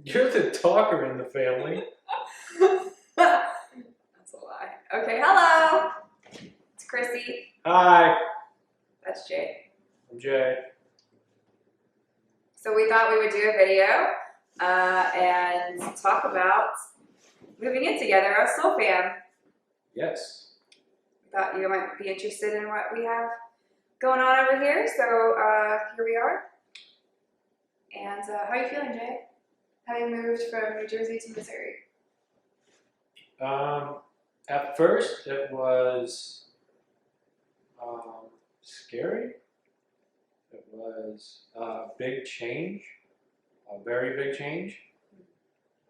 You're the talker in the family. That's a lie. Okay, hello. It's Chrissy. Hi, That's Jay. I'm Jay. So we thought we would do a video and talk about moving in together as soul fam. Yes. We thought you might be interested in what we have going on over here. So here we are. And how are you feeling, Jay? Having moved from New Jersey to Missouri. At first it was scary. It was a big change, a very big change.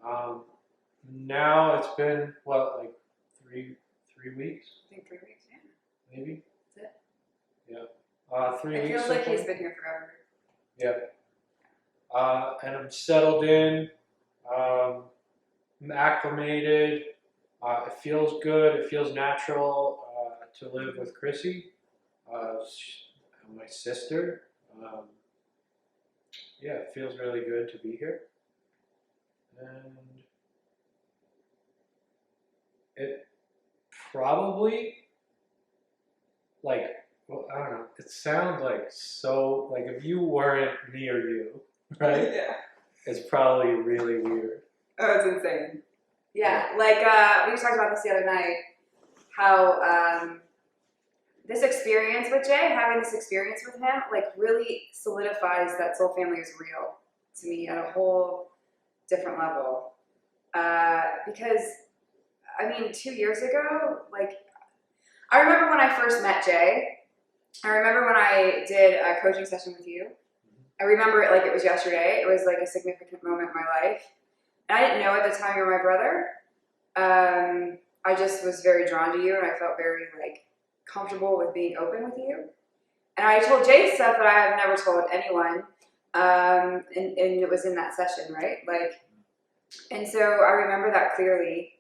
Now it's been what, like three weeks, I think 3 weeks, yeah. maybe. That's Yeah. it. 3 It weeks. feels like he's been here forever. Yeah. And I'm settled in. I'm acclimated. It feels good. It feels natural to live with Chrissy, my sister. Yeah, it feels really good to be here. And it probably, like, well, I don't know. It sounds like so, like if you weren't near you, right? Yeah. It's probably really weird. Oh, it's insane. Yeah, like we were talking about this the other night, how this experience with Jay, having this experience with him, like really solidifies that soul family is real to me at a whole different level. Because, I mean, 2 years ago, like, I remember when I first met Jay. I remember when I did a coaching session with you. I remember it like it was yesterday. It was like a significant moment in my life. And I didn't know at the time you were my brother. I just was very drawn to you, and I felt very like comfortable with being open with you. And I told Jay stuff that I have never told anyone, and it was in that session, right? Like, and so I remember that clearly.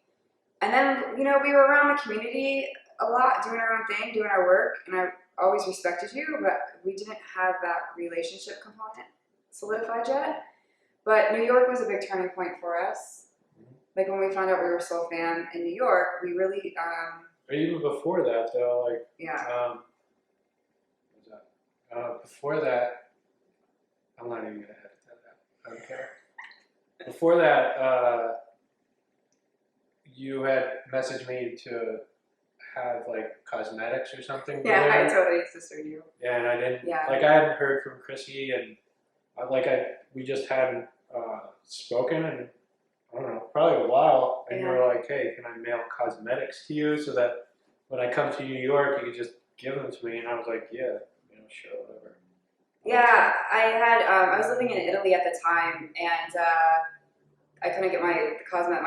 And then, you know, we were around the community a lot, doing our own thing, doing our work, and I always respected you, but we didn't have that relationship component solidified yet. But New York was a big turning point for us. Like when we found out we were soul fam in New York, we really, Or even before that, though, like, yeah. what was that? Before that, I'm not even gonna edit that out. I don't care. Before that, you had messaged me to have like cosmetics or something. Yeah, I delivered. totally sistered you. Yeah, and I didn't. Yeah. Like I hadn't heard from Chrissy, and we just hadn't spoken, and I don't know, probably a while. And you were like, "Hey, can I mail cosmetics to you so that when I come to New York, you could just give them to me?" And I was like, "Yeah, you know, sure, whatever." Yeah, I had. I was living in Italy at the time, and I couldn't get my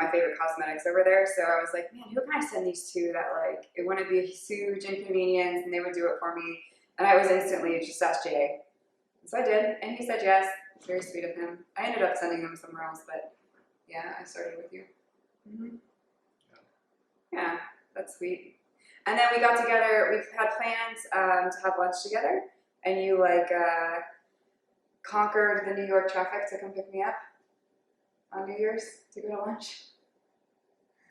favorite cosmetics over there. So I was like, "Man, who can I send these to that like it wouldn't be a huge inconvenience, and they would do it for me?" And I was instantly just asked Jay. So I did, and he said yes. It's very sweet of him. I ended up sending them somewhere else, but yeah, I started with you. Mm-hmm. Yeah, that's sweet. And then we got together. We've had plans to have lunch together, and you like conquered the New York traffic to come pick me up on New Year's to go to lunch.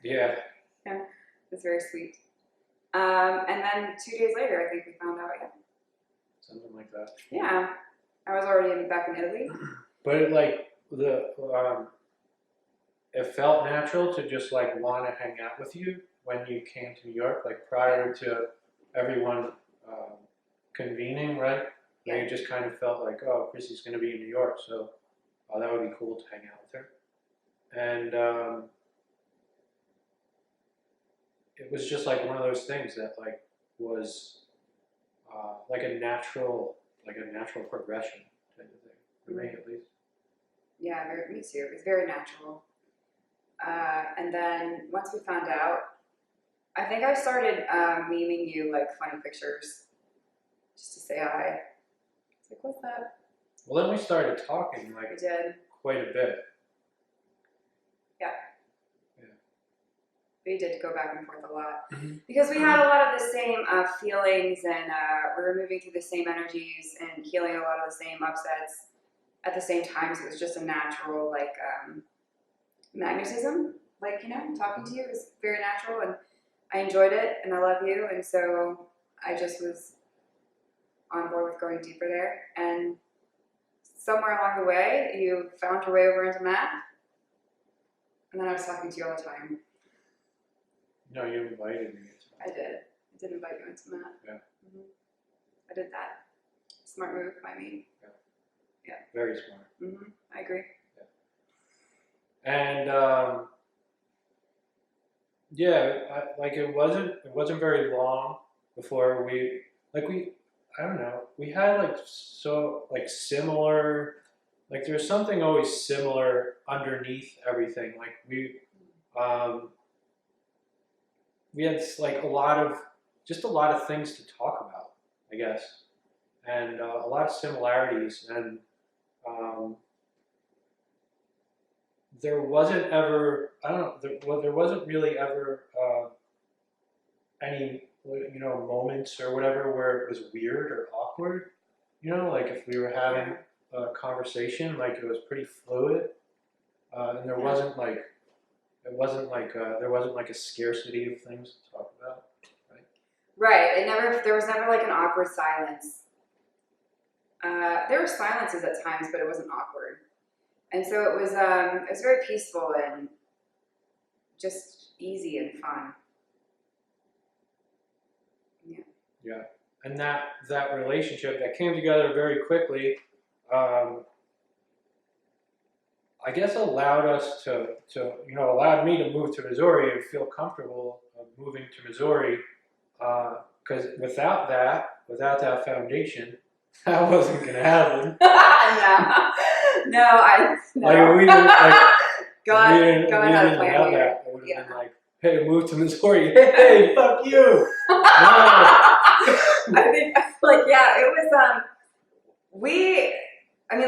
Yeah. Yeah, it's very sweet. And then 2 days later, I think we found out. Yeah. Something like that. Yeah, I was already back in Italy. But it felt natural to just like want to hang out with you when you came to New York, like prior to everyone convening, right? Yeah. You just kind of felt like, oh, Chrissy's going to be in New York, so that would be cool to hang out with her. And it was just like one of those things that like was like a natural progression type of thing for me, at least. Yeah, me too. It was very natural. And then once we found out, I think I started memeing you like funny pictures just to say hi. It's like, what's that? Well, then we started talking like we did. Quite a bit. Yeah. Yeah. We did go back and forth a lot Mm-hmm. because we had a lot of the same feelings, and we were moving through the same energies and healing a lot of the same upsets at the same time. So it was just a natural like magnetism. Like, you know, talking to you is very natural, and I enjoyed it, and I love you, and so I just was on board with going deeper there. And somewhere along the way, you found your way over into math, and then I was talking to you all the time. No, you invited me. I did. I did invite you into math. Yeah. Mm-hmm. I did that. Smart move by me. Yeah. Very smart. Mm-hmm. I agree. And it wasn't very long before I don't know, we had similar, there's something always similar underneath everything. Like we had like a lot of things to talk about, I guess, and a lot of similarities. And there wasn't ever, I don't know, there wasn't really ever any, moments or whatever where it was weird or awkward. Like if we were having a conversation, like it was pretty fluid, and there wasn't like, there wasn't like a scarcity of things to talk about, right? Right. There was never like an awkward silence. There were silences at times, but it wasn't awkward. And so it was very peaceful and just easy and fun. Yeah. Yeah. And that relationship that came together very quickly, I guess allowed us allowed me to move to Missouri and feel comfortable moving to Missouri, because without that foundation, that wasn't gonna happen. No. Like we didn't God had a have plan here. that. It would have been like, hey, move to Missouri. Hey, fuck you. No. I think it was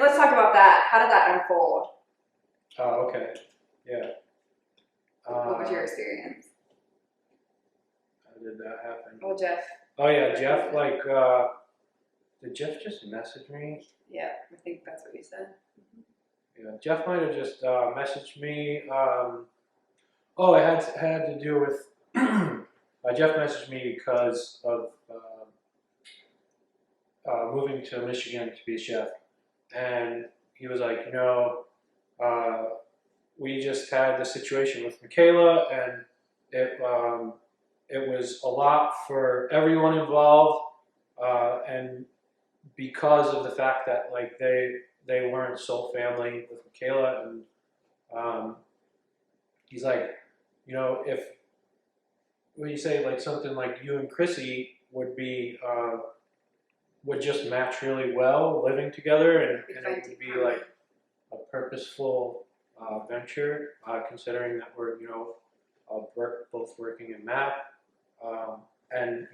let's talk about that. How did that unfold? Oh, okay. Yeah. What was your experience? How did that happen? Well, Jeff. Oh yeah, Jeff. Did Jeff just message me? Yeah, I think that's what you said. Yeah, Jeff might have just messaged me. It had to do with Jeff messaged me because of moving to Michigan to be a chef, and he was like, we just had the situation with Michaela, and it was a lot for everyone involved, and because of the fact that like they weren't soul family with Michaela, and he's like, if when you say like something like you and Chrissy would just match really well living together, and it would be like a purposeful venture, considering that we're both working in MAP, and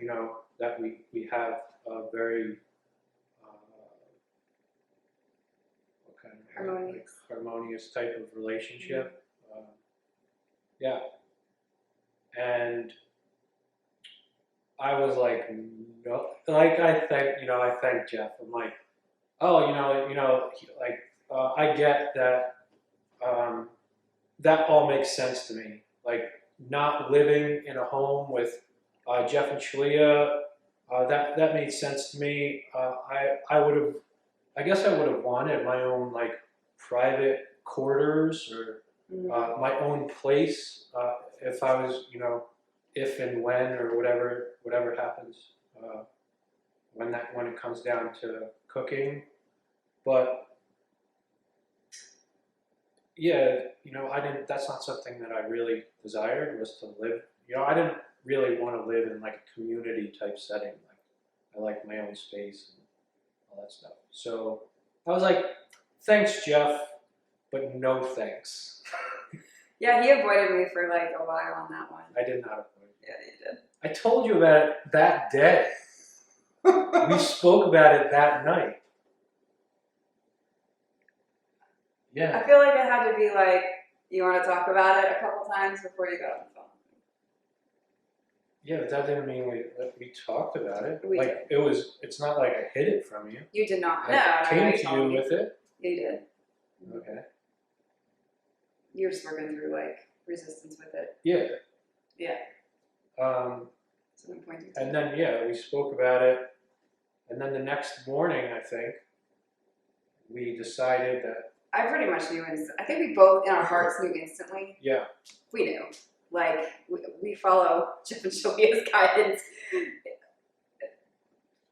that we have a very harmonious type of relationship. Yeah. And I was like, no, like I thank Jeff. I'm like, I get that. That all makes sense to me. Like not living in a home with Jeff and Shalia, that made sense to me. I guess I would have wanted my own like private quarters or my own place if I was, if and when or whatever happens when it comes down to cooking. But yeah, that's not something that I really desired, was to live. I didn't really want to live in like a community type setting. Like I like my own space and all that stuff. So I was like, thanks, Jeff, but no thanks. Yeah, he avoided me for like a while on that one. I did not avoid you. Yeah, you did. I told you about it that day. We spoke about it that night. Yeah. I feel like it had to be like, you want to talk about it a couple times before you got on the phone. Yeah, but that didn't mean we talked about it. We did. It's not like I hid it from you. You did not. I came to you with it. You did. Okay. You're just working through like resistance with it. Yeah. Yeah. So I'm pointing to. And then we spoke about it, and then the next morning I think we decided that I pretty much knew I think we both in our hearts knew instantly. yeah, We knew. Like we follow Jeff and Julia's guidance.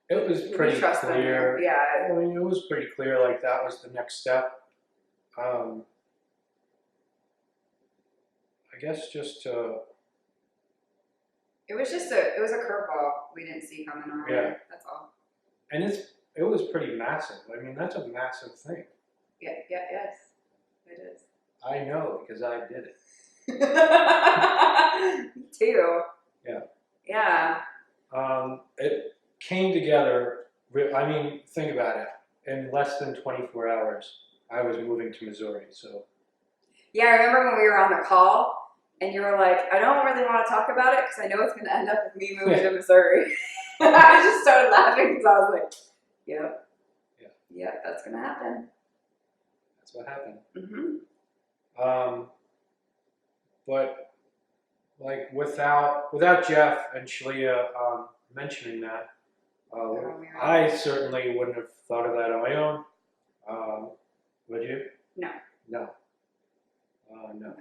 it was pretty trust them. clear. Yeah. I mean, it was pretty clear. Like that was the next step. I guess just to. It was a curveball we didn't see coming our way. Yeah. That's all. And it was pretty massive. I mean, that's a massive thing. Yeah, yes. It is. I know because I did it. Me too. Yeah. Yeah. It came together. I mean, think about it. In less than 24 hours, I was moving to Missouri. So. Yeah, I remember when we were on the call. And you were like, I don't really want to talk about it because I know it's going to end up with me moving to Missouri. I just started laughing because I was like, yep. Yeah. Yep, that's going to happen. That's what happened. Mm-hmm. But like without Jeff and Shalia mentioning that, I certainly wouldn't have thought of that on my own. Would you? No. No. No.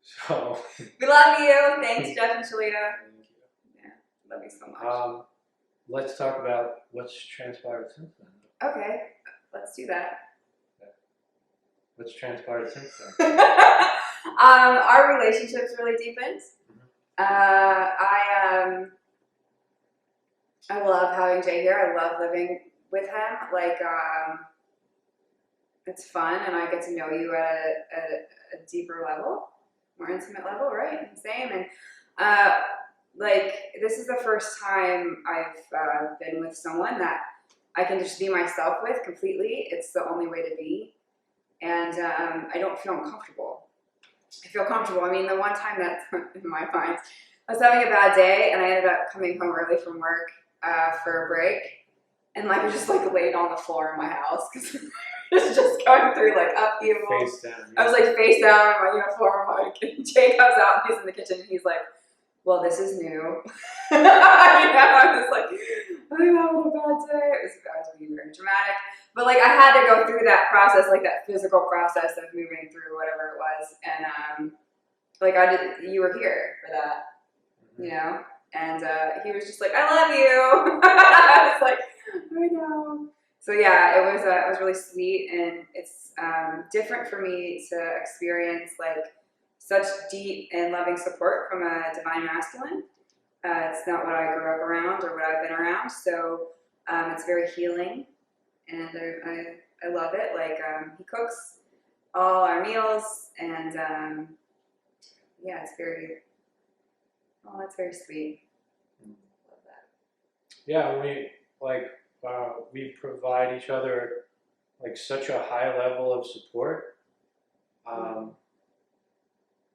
So we love you. Thanks, Jeff and Shalia. Thank you. Yeah, love you so much. Let's talk about what's transpired since then. Okay, let's do that. What's transpired since then? Our relationship's really deepened. I love having Jay here. I love living with him. Like, it's fun, and I get to know you at a deeper level, more intimate level, right? Same. And like, this is the first time I've been with someone that I can just be myself with completely. It's the only way to be, and I don't feel uncomfortable. I feel comfortable. I mean, the one time that in my mind, I was having a bad day, and I ended up coming home early from work for a break, and like I just like laid on the floor in my house because it's just going through like upheaval. Face down. Yeah. I was like face down in my uniform. Like Jay comes out, he's in the kitchen, and he's like, "Well, this is new." I was like, "I'm having a bad day." I was being very dramatic, but like I had to go through that process, like that physical process of moving through whatever it was, and like you were here for that, you know. And he was just like, "I love you." I was like, "I know." So yeah, it was really sweet, and it's different for me to experience like such deep and loving support from a divine masculine. It's not what I grew up around or what I've been around, so it's very healing, and I love it. Like he cooks all our meals, and yeah, it's very sweet. Love that. Yeah, we provide each other like such a high level of support.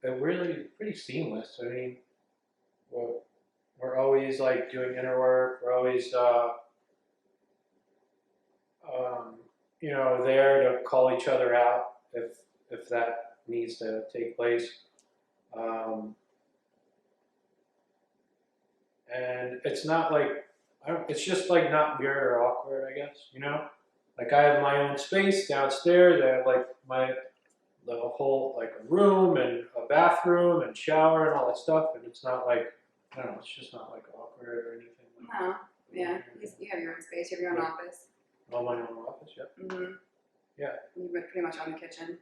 They're really pretty seamless. I mean, we're always like doing inner work. We're always you know, there to call each other out if that needs to take place. And it's not like it's just like not weird or awkward, I guess. You know, like I have my own space downstairs. I have like the whole like a room and a bathroom and shower and all that stuff, and it's not like I don't know. It's just not like awkward or anything. No, yeah, you have your own space. You have your own office. All my own office, yeah. Mm-hmm. Yeah. You went pretty much on the kitchen.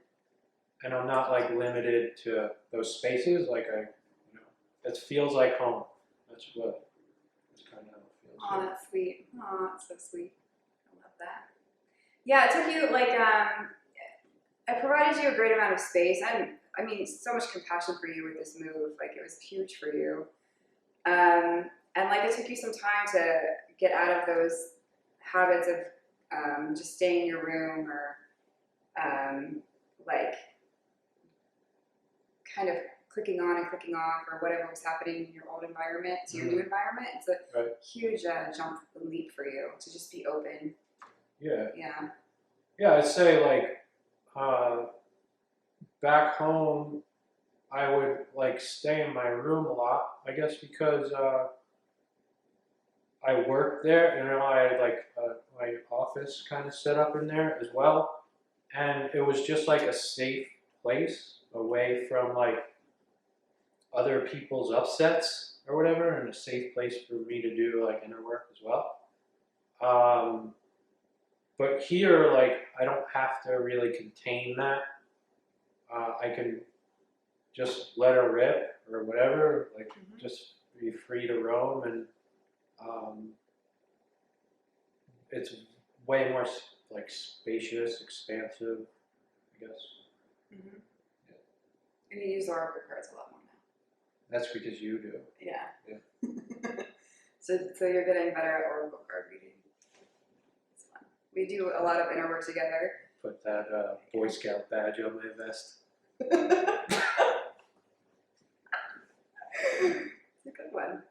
And I'm not like limited to those spaces. Like you know, it feels like home. That's what it's kind of feels. Oh, like. That's sweet. Oh, that's so sweet. I love that. Yeah, it took you like I provided you a great amount of space. I mean, so much compassion for you with this move. Like it was huge for you. And like it took you some time to get out of those habits of just staying in your room or like kind of clicking on and clicking off or whatever was happening in your old environment to your new environment. It's a huge jump and leap for you to just be open. Yeah. Yeah. Yeah, I'd say like back home, I would like stay in my room a lot, I guess because I worked there, and I had like my office kind of set up in there as well, and it was just like a safe place away from like other people's upsets or whatever, and a safe place for me to do like inner work as well. But here, like, I don't have to really contain that. I can just let her rip or whatever, like just be free to roam, and it's way more like spacious, expansive, I guess. Mm-hmm. And you use oracle cards a lot more now. That's because you do. Yeah. So you're getting better at oracle card reading. It's fun. We do a lot of inner work together. Put that Boy Scout badge on my vest. It's a good one.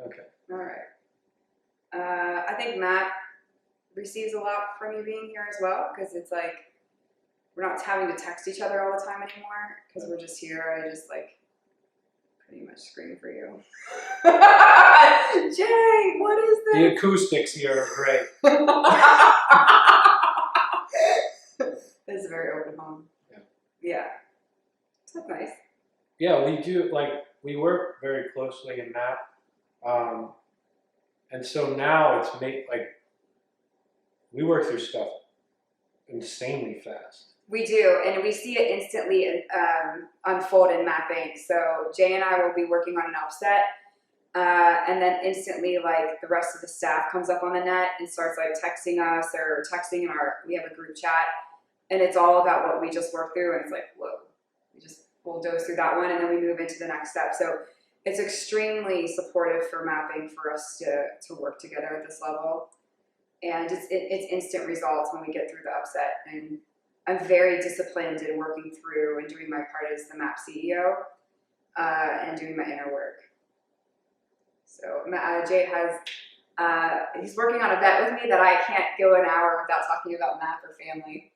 Okay. All right. I think Matt receives a lot from you being here as well, because it's like we're not having to text each other all the time anymore, because we're just here. I just like pretty much scream for you. Jay, what is this? The acoustics here are great. This is a very open home. Yeah. Yeah. So that's nice. Yeah, we do, like, we work very closely in that. And so now it's we work through stuff insanely fast. We do, and we see it instantly unfold in mapping. So Jay and I will be working on an offset, and then instantly, like, the rest of the staff comes up on the net and starts like texting us or texting in we have a group chat, and it's all about what we just worked through, and it's like, whoa, we just bulldoze through that one, and then we move into the next step. So it's extremely supportive for mapping for us to work together at this level, and it's instant results when we get through the upset. And I'm very disciplined in working through and doing my part as the map CEO and doing my inner work. So Jay has, he's working on a bet with me that I can't go an hour without talking about map or family.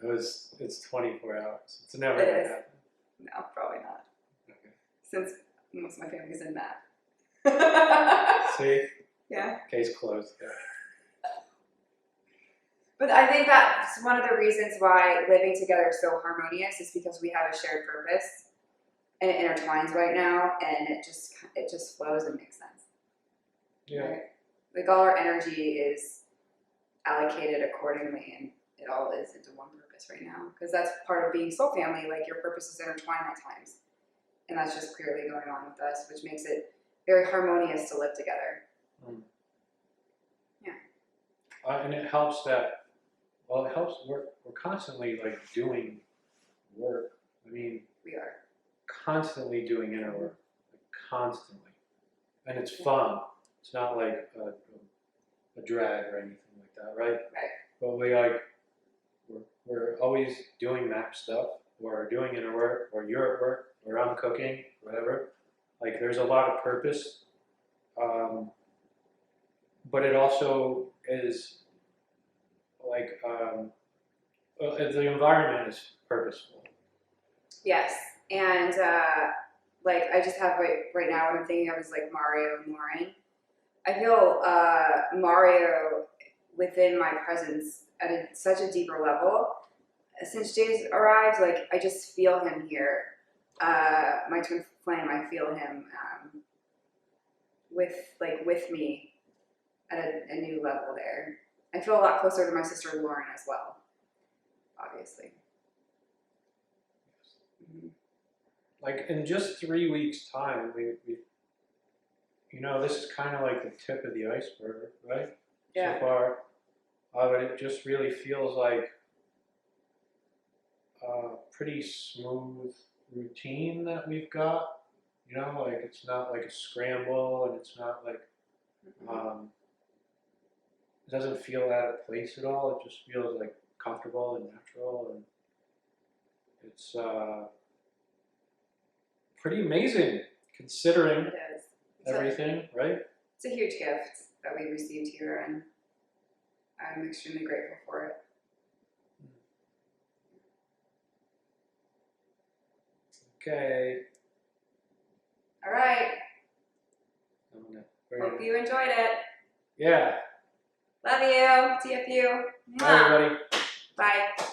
It's 24 hours. It's never It gonna is. happen. No, probably not. Okay. Since most of my family's in map. See? Yeah. Case closed. Yeah. But I think that's one of the reasons why living together is so harmonious, is because we have a shared purpose, and it intertwines right now, and it just flows and makes sense. Yeah. Right? Like, all our energy is allocated accordingly, and it all is into one purpose right now, because that's part of being soul family. Like, your purposes intertwine at times, and that's just clearly going on with us, which makes it very harmonious to live together. Yeah. And it helps that, well, it helps we're constantly like doing work. I mean, We are. constantly doing inner work, like, constantly, and it's fun. It's not like a drag or anything like that, right? Right. But we're always doing map stuff, or doing inner work, or you're at work, or I'm cooking, whatever. Like, there's a lot of purpose, but it also is like the environment is purposeful. Yes, and like, I just have right now what I'm thinking of is like Mario and Lauren. I feel Mario within my presence at such a deeper level. Since Jay's arrived, like, I just feel him here. My twin flame, I feel him with me at a new level there. I feel a lot closer to my sister Lauren as well, obviously. Mm-hmm. Like, in just 3 weeks' time, we this is kind of like the tip of the iceberg, right? Yeah. So far, but it just really feels like a pretty smooth routine that we've got. Like, it's not like a scramble, and it's not like it doesn't feel out of place at all. It just feels like comfortable and natural, and it's pretty amazing considering It is. everything, right? It's a huge gift that we received here, and I'm extremely grateful for it. Okay. All right. We're Hope gonna- you enjoyed it. Yeah. Love you. TFU. Bye, everybody. Bye.